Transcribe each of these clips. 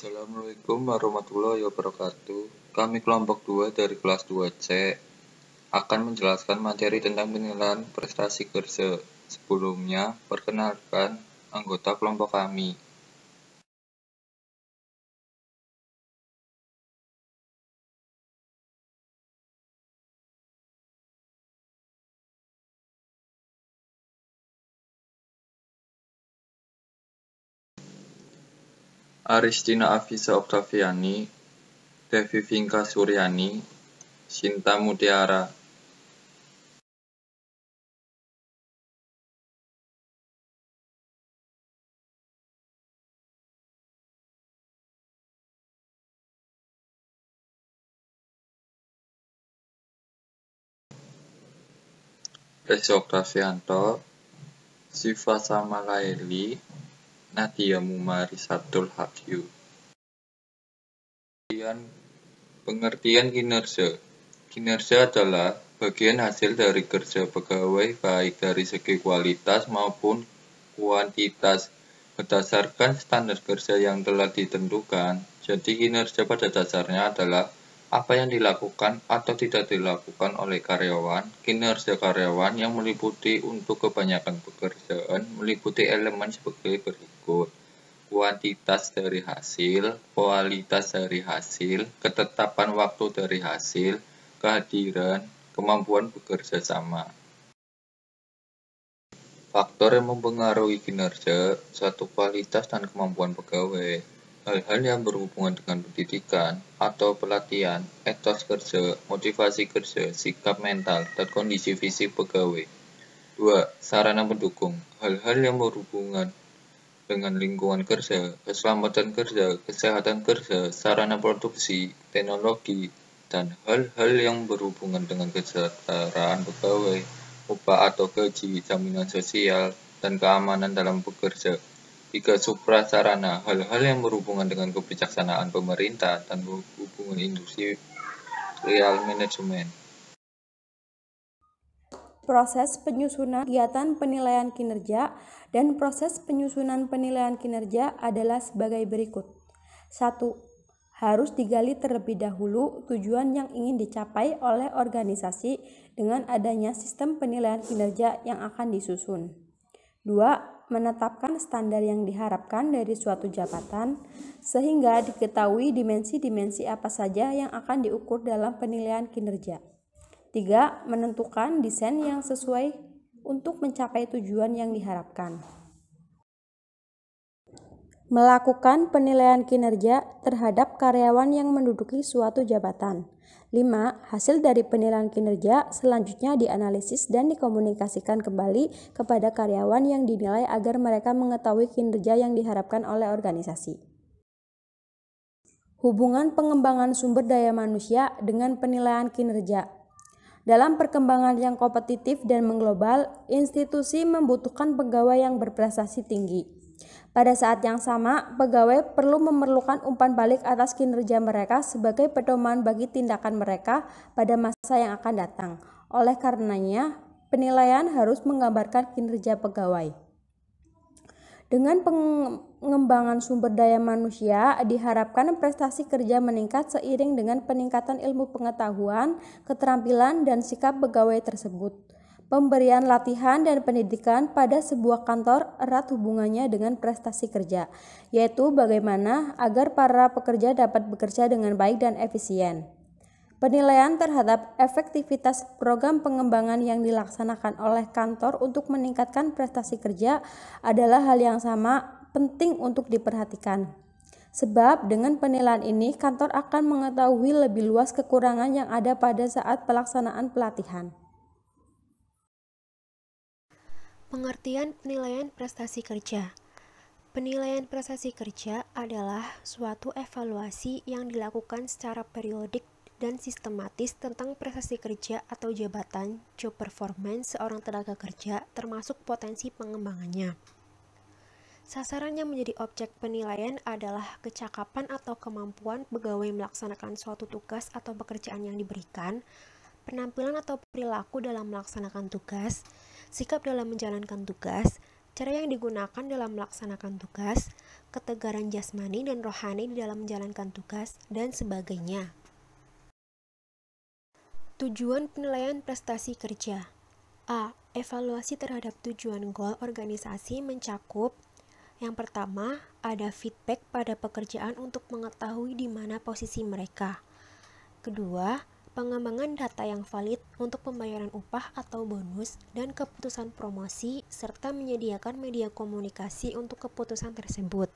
Assalamualaikum warahmatullahi wabarakatuh. Kami kelompok 2 dari kelas 2C akan menjelaskan materi tentang penilaian prestasi kerja. Sebelumnya, perkenalkan anggota kelompok kami. Aristina Afisa Oktaviani, Devi Vinka Suryani, Sinta Mutiara. Reza Oktavianto, Siva Samalaeli, Nadia Mumari Sabtul Hakyu. Pengertian kinerja. Kinerja adalah bagian hasil dari kerja pegawai baik dari segi kualitas maupun kuantitas berdasarkan standar kerja yang telah ditentukan. Jadi kinerja pada dasarnya adalah apa yang dilakukan atau tidak dilakukan oleh karyawan. Kinerja karyawan yang meliputi untuk kebanyakan pekerjaan meliputi elemen sebagai berikut: kuantitas dari hasil, kualitas dari hasil, ketetapan waktu dari hasil, kehadiran, kemampuan bekerja sama. Faktor yang mempengaruhi kinerja, satu kualitas dan kemampuan pegawai. Hal-hal yang berhubungan dengan pendidikan atau pelatihan, etos kerja, motivasi kerja, sikap mental, dan kondisi fisik pegawai. 2. Sarana pendukung. Hal-hal yang berhubungan dengan lingkungan kerja, keselamatan kerja, kesehatan kerja, sarana produksi, teknologi, dan hal-hal yang berhubungan dengan kesejahteraan pegawai, upah atau gaji, jaminan sosial, dan keamanan dalam bekerja. 3. Suprasarana, hal-hal yang berhubungan dengan kebijaksanaan pemerintah dan hubungan industrial manajemen. Proses penyusunan kegiatan penilaian kinerja dan proses penyusunan penilaian kinerja adalah sebagai berikut. 1. Harus digali terlebih dahulu tujuan yang ingin dicapai oleh organisasi dengan adanya sistem penilaian kinerja yang akan disusun. 2. Menetapkan standar yang diharapkan dari suatu jabatan sehingga diketahui dimensi-dimensi apa saja yang akan diukur dalam penilaian kinerja. 3. Menentukan desain yang sesuai untuk mencapai tujuan yang diharapkan. Melakukan penilaian kinerja terhadap karyawan yang menduduki suatu jabatan. 5. Hasil dari penilaian kinerja selanjutnya dianalisis dan dikomunikasikan kembali kepada karyawan yang dinilai agar mereka mengetahui kinerja yang diharapkan oleh organisasi. Hubungan pengembangan sumber daya manusia dengan penilaian kinerja. Dalam perkembangan yang kompetitif dan mengglobal, institusi membutuhkan pegawai yang berprestasi tinggi. Pada saat yang sama, pegawai perlu memerlukan umpan balik atas kinerja mereka sebagai pedoman bagi tindakan mereka pada masa yang akan datang. Oleh karenanya, penilaian harus menggambarkan kinerja pegawai. Dengan pengembangan sumber daya manusia, diharapkan prestasi kerja meningkat seiring dengan peningkatan ilmu pengetahuan, keterampilan, dan sikap pegawai tersebut. Pemberian latihan dan pendidikan pada sebuah kantor erat hubungannya dengan prestasi kerja, yaitu bagaimana agar para pekerja dapat bekerja dengan baik dan efisien. Penilaian terhadap efektivitas program pengembangan yang dilaksanakan oleh kantor untuk meningkatkan prestasi kerja adalah hal yang sama penting untuk diperhatikan. Sebab dengan penilaian ini kantor akan mengetahui lebih luas kekurangan yang ada pada saat pelaksanaan pelatihan. Pengertian penilaian prestasi kerja. Penilaian prestasi kerja adalah suatu evaluasi yang dilakukan secara periodik dan sistematis tentang prestasi kerja atau jabatan, job performance seorang tenaga kerja, termasuk potensi pengembangannya. Sasaran yang menjadi objek penilaian adalah kecakapan atau kemampuan pegawai melaksanakan suatu tugas atau pekerjaan yang diberikan, penampilan atau perilaku dalam melaksanakan tugas, sikap dalam menjalankan tugas, cara yang digunakan dalam melaksanakan tugas, ketegaran jasmani dan rohani di dalam menjalankan tugas, dan sebagainya. Tujuan penilaian prestasi kerja. A. Evaluasi terhadap tujuan goal organisasi mencakup: yang pertama, ada feedback pada pekerjaan untuk mengetahui di mana posisi mereka. Kedua, pengembangan data yang valid untuk pembayaran upah atau bonus dan keputusan promosi, serta menyediakan media komunikasi untuk keputusan tersebut.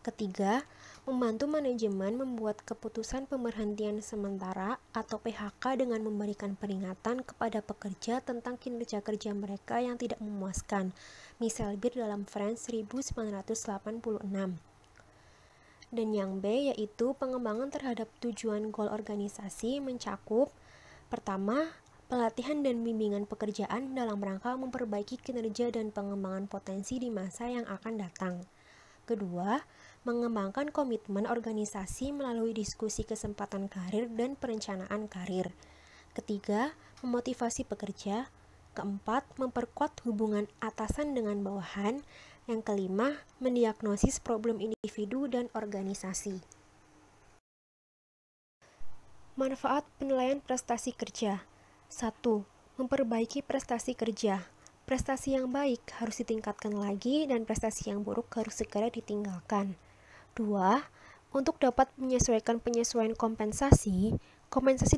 Ketiga, membantu manajemen membuat keputusan pemberhentian sementara atau PHK dengan memberikan peringatan kepada pekerja tentang kinerja kerja mereka yang tidak memuaskan, misal bir dalam Friends 1986. Dan yang B yaitu pengembangan terhadap tujuan goal organisasi mencakup: pertama, pelatihan dan bimbingan pekerjaan dalam rangka memperbaiki kinerja dan pengembangan potensi di masa yang akan datang. Kedua, mengembangkan komitmen organisasi melalui diskusi kesempatan karir dan perencanaan karir. Ketiga, memotivasi pekerja. Keempat, memperkuat hubungan atasan dengan bawahan. Yang kelima, mendiagnosis problem individu dan organisasi. Manfaat penilaian prestasi kerja. 1. Memperbaiki prestasi kerja. Prestasi yang baik harus ditingkatkan lagi dan prestasi yang buruk harus segera ditinggalkan. 2. Untuk dapat menyesuaikan penyesuaian kompensasi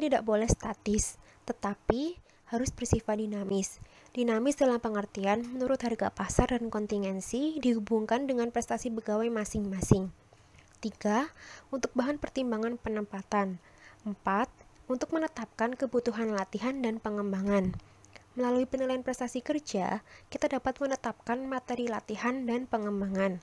tidak boleh statis, tetapi harus bersifat dinamis. Dinamis dalam pengertian menurut harga pasar dan kontingensi dihubungkan dengan prestasi pegawai masing-masing. 3. Untuk bahan pertimbangan penempatan. 4. Untuk menetapkan kebutuhan latihan dan pengembangan. Melalui penilaian prestasi kerja, kita dapat menetapkan materi latihan dan pengembangan.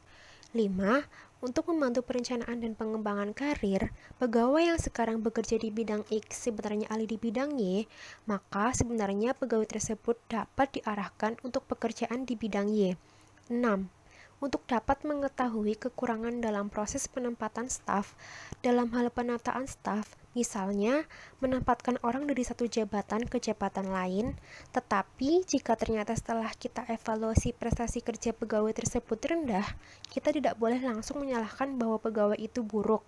5. Untuk membantu perencanaan dan pengembangan karir, pegawai yang sekarang bekerja di bidang X sebenarnya ahli di bidang Y, maka sebenarnya pegawai tersebut dapat diarahkan untuk pekerjaan di bidang Y. 6. Untuk dapat mengetahui kekurangan dalam proses penempatan staf, dalam hal penataan staf, misalnya menempatkan orang dari satu jabatan ke jabatan lain, tetapi jika ternyata setelah kita evaluasi prestasi kerja pegawai tersebut rendah, kita tidak boleh langsung menyalahkan bahwa pegawai itu buruk.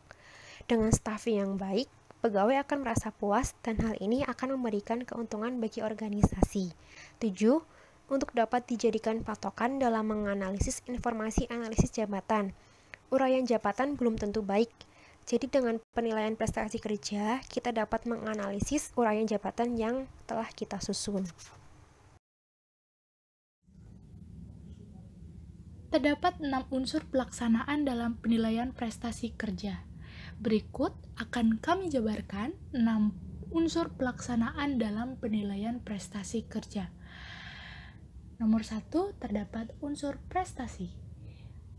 Dengan staf yang baik, pegawai akan merasa puas dan hal ini akan memberikan keuntungan bagi organisasi. 7. Untuk dapat dijadikan patokan dalam menganalisis informasi analisis jabatan. Uraian jabatan belum tentu baik. Jadi dengan penilaian prestasi kerja, kita dapat menganalisis uraian jabatan yang telah kita susun. Terdapat 6 unsur pelaksanaan dalam penilaian prestasi kerja. Berikut akan kami jabarkan 6 unsur pelaksanaan dalam penilaian prestasi kerja. Nomor 1, terdapat unsur prestasi.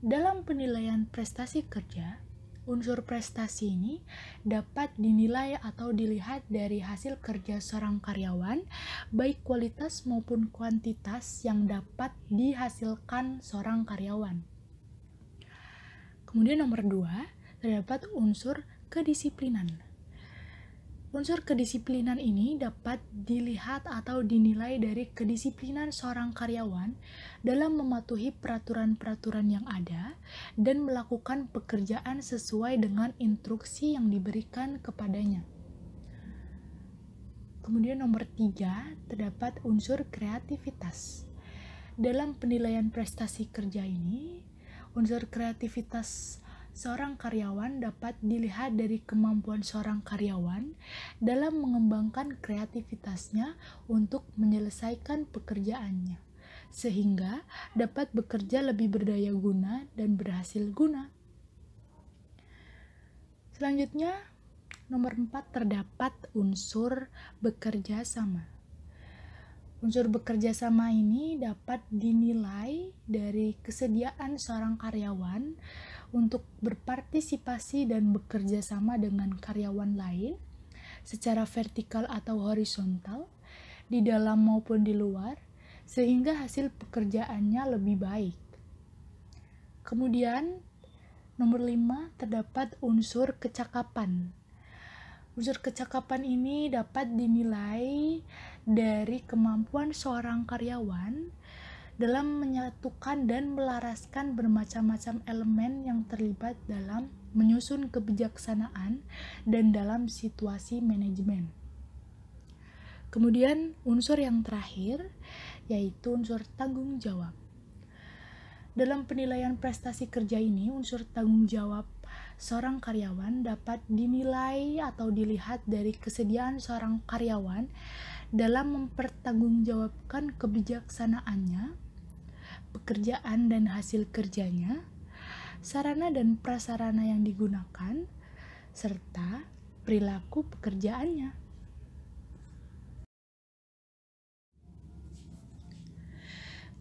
Dalam penilaian prestasi kerja, unsur prestasi ini dapat dinilai atau dilihat dari hasil kerja seorang karyawan, baik kualitas maupun kuantitas yang dapat dihasilkan seorang karyawan. Kemudian nomor 2, terdapat unsur kedisiplinan. Unsur kedisiplinan ini dapat dilihat atau dinilai dari kedisiplinan seorang karyawan dalam mematuhi peraturan-peraturan yang ada dan melakukan pekerjaan sesuai dengan instruksi yang diberikan kepadanya. Kemudian nomor 3, terdapat unsur kreativitas. Dalam penilaian prestasi kerja ini, unsur kreativitas seorang karyawan dapat dilihat dari kemampuan seorang karyawan dalam mengembangkan kreativitasnya untuk menyelesaikan pekerjaannya, sehingga dapat bekerja lebih berdaya guna dan berhasil guna. Selanjutnya, nomor 4, terdapat unsur bekerja sama. Unsur bekerja sama ini dapat dinilai dari kesediaan seorang karyawan untuk berpartisipasi dan bekerja sama dengan karyawan lain secara vertikal atau horizontal, di dalam maupun di luar, sehingga hasil pekerjaannya lebih baik. Kemudian, nomor 5, terdapat unsur kecakapan. Unsur kecakapan ini dapat dinilai dari kemampuan seorang karyawan dalam menyatukan dan melaraskan bermacam-macam elemen yang terlibat dalam menyusun kebijaksanaan dan dalam situasi manajemen. Kemudian unsur yang terakhir yaitu unsur tanggung jawab. Dalam penilaian prestasi kerja ini, unsur tanggung jawab seorang karyawan dapat dinilai atau dilihat dari kesediaan seorang karyawan dalam mempertanggungjawabkan kebijaksanaannya, pekerjaan dan hasil kerjanya, sarana dan prasarana yang digunakan, serta perilaku pekerjaannya.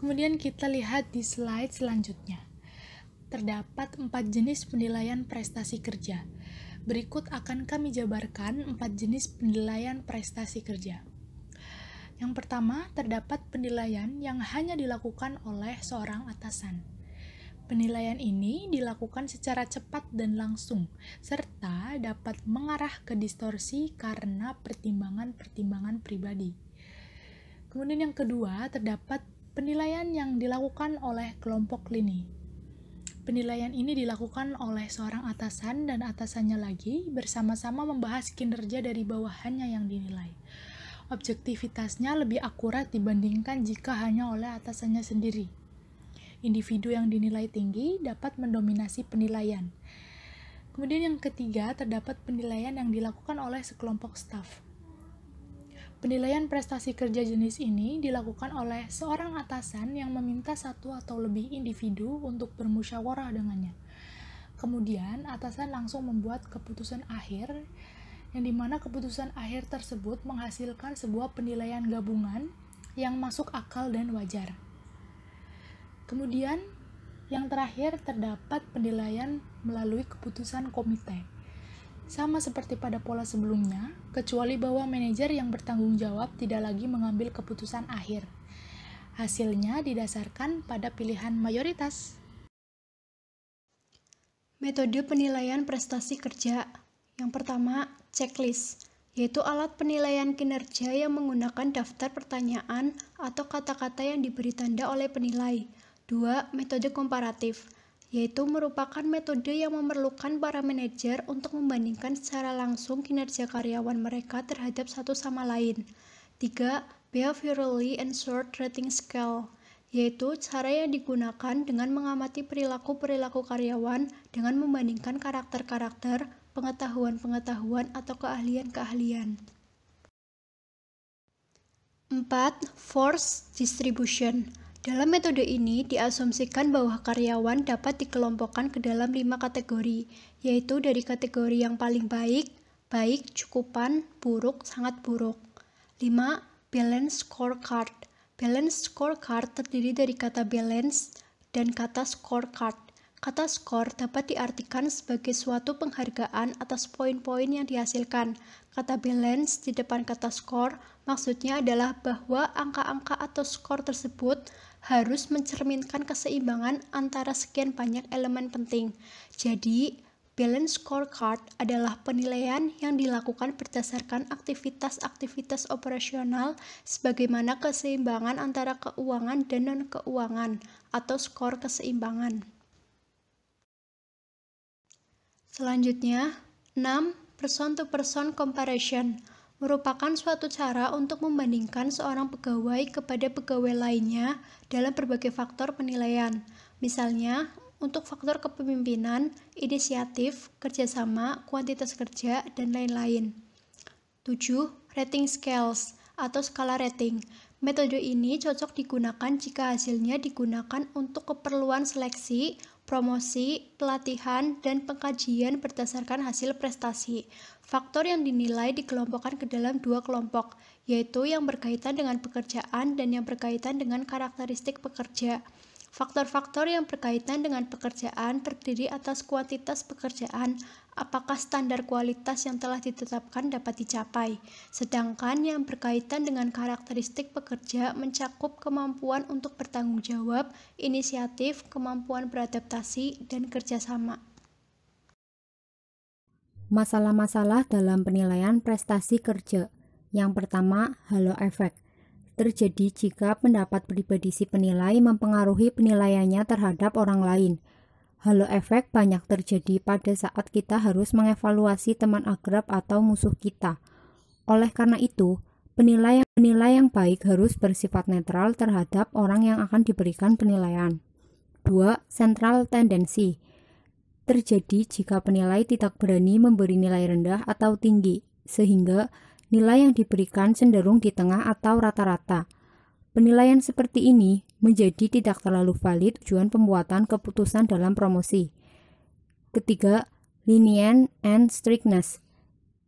Kemudian kita lihat di slide selanjutnya. Terdapat 4 jenis penilaian prestasi kerja. Berikut akan kami jabarkan 4 jenis penilaian prestasi kerja. Yang pertama, terdapat penilaian yang hanya dilakukan oleh seorang atasan. Penilaian ini dilakukan secara cepat dan langsung, serta dapat mengarah ke distorsi karena pertimbangan-pertimbangan pribadi. Kemudian yang kedua, terdapat penilaian yang dilakukan oleh kelompok lini. Penilaian ini dilakukan oleh seorang atasan dan atasannya lagi bersama-sama membahas kinerja dari bawahannya yang dinilai. Objektivitasnya lebih akurat dibandingkan jika hanya oleh atasannya sendiri. Individu yang dinilai tinggi dapat mendominasi penilaian. Kemudian yang ketiga, terdapat penilaian yang dilakukan oleh sekelompok staf. Penilaian prestasi kerja jenis ini dilakukan oleh seorang atasan yang meminta satu atau lebih individu untuk bermusyawarah dengannya. Kemudian, atasan langsung membuat keputusan akhir, yang dimana keputusan akhir tersebut menghasilkan sebuah penilaian gabungan yang masuk akal dan wajar. Kemudian, yang terakhir terdapat penilaian melalui keputusan komite. Sama seperti pada pola sebelumnya, kecuali bahwa manajer yang bertanggung jawab tidak lagi mengambil keputusan akhir. Hasilnya didasarkan pada pilihan mayoritas. Metode penilaian prestasi kerja. Yang pertama, checklist, yaitu alat penilaian kinerja yang menggunakan daftar pertanyaan atau kata-kata yang diberi tanda oleh penilai. 2. Metode komparatif, yaitu merupakan metode yang memerlukan para manajer untuk membandingkan secara langsung kinerja karyawan mereka terhadap satu sama lain. 3. Behaviorally Ensured Rating Scale, yaitu cara yang digunakan dengan mengamati perilaku-perilaku karyawan dengan membandingkan karakter-karakter, pengetahuan-pengetahuan, atau keahlian-keahlian. 4. Force Distribution. Dalam metode ini diasumsikan bahwa karyawan dapat dikelompokkan ke dalam 5 kategori, yaitu dari kategori yang paling baik, baik, cukupan, buruk, sangat buruk. 5. Balance Scorecard. Balance Scorecard terdiri dari kata balance dan kata scorecard. Kata score dapat diartikan sebagai suatu penghargaan atas poin-poin yang dihasilkan. Kata balance di depan kata score maksudnya adalah bahwa angka-angka atau skor tersebut harus mencerminkan keseimbangan antara sekian banyak elemen penting. Jadi, balance scorecard adalah penilaian yang dilakukan berdasarkan aktivitas-aktivitas operasional sebagaimana keseimbangan antara keuangan dan non-keuangan atau skor keseimbangan. Selanjutnya, 6. Person-to-person comparison merupakan suatu cara untuk membandingkan seorang pegawai kepada pegawai lainnya dalam berbagai faktor penilaian. Misalnya, untuk faktor kepemimpinan, inisiatif, kerjasama, kuantitas kerja, dan lain-lain. 7. Rating scales atau skala rating. Metode ini cocok digunakan jika hasilnya digunakan untuk keperluan seleksi, promosi, pelatihan, dan pengkajian berdasarkan hasil prestasi. Faktor yang dinilai dikelompokkan ke dalam 2 kelompok, yaitu yang berkaitan dengan pekerjaan dan yang berkaitan dengan karakteristik pekerja. Faktor-faktor yang berkaitan dengan pekerjaan terdiri atas kuantitas pekerjaan, apakah standar kualitas yang telah ditetapkan dapat dicapai, sedangkan yang berkaitan dengan karakteristik pekerja mencakup kemampuan untuk bertanggung jawab, inisiatif, kemampuan beradaptasi, dan kerjasama. Masalah-masalah dalam penilaian prestasi kerja. Yang pertama, halo effect. terjadi jika pendapat pribadi si penilai mempengaruhi penilaiannya terhadap orang lain. Halo efek banyak terjadi pada saat kita harus mengevaluasi teman akrab atau musuh kita. Oleh karena itu, penilai yang baik harus bersifat netral terhadap orang yang akan diberikan penilaian. 2. Central tendency terjadi jika penilai tidak berani memberi nilai rendah atau tinggi, sehingga nilai yang diberikan cenderung di tengah atau rata-rata. Penilaian seperti ini menjadi tidak terlalu valid tujuan pembuatan keputusan dalam promosi. Ketiga, lenient and strictness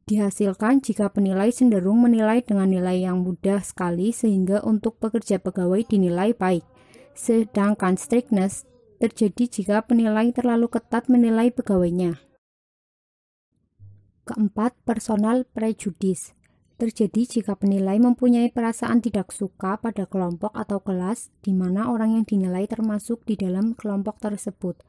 dihasilkan jika penilai cenderung menilai dengan nilai yang mudah sekali sehingga untuk pekerja pegawai dinilai baik. Sedangkan strictness terjadi jika penilai terlalu ketat menilai pegawainya. Keempat, personal prejudice terjadi jika penilai mempunyai perasaan tidak suka pada kelompok atau kelas di mana orang yang dinilai termasuk di dalam kelompok tersebut.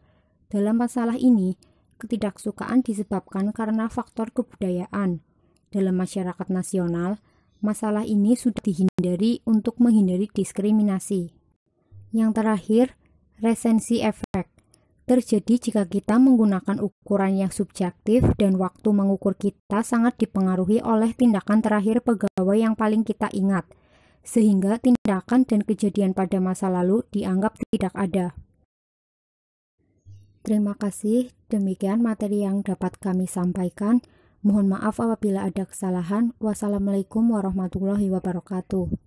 Dalam masalah ini, ketidaksukaan disebabkan karena faktor kebudayaan. Dalam masyarakat nasional, masalah ini sudah dihindari untuk menghindari diskriminasi. Yang terakhir, resensi efek terjadi jika kita menggunakan ukuran yang subjektif dan waktu mengukur kita sangat dipengaruhi oleh tindakan terakhir pegawai yang paling kita ingat, sehingga tindakan dan kejadian pada masa lalu dianggap tidak ada. Terima kasih, demikian materi yang dapat kami sampaikan. Mohon maaf apabila ada kesalahan. Wassalamualaikum warahmatullahi wabarakatuh.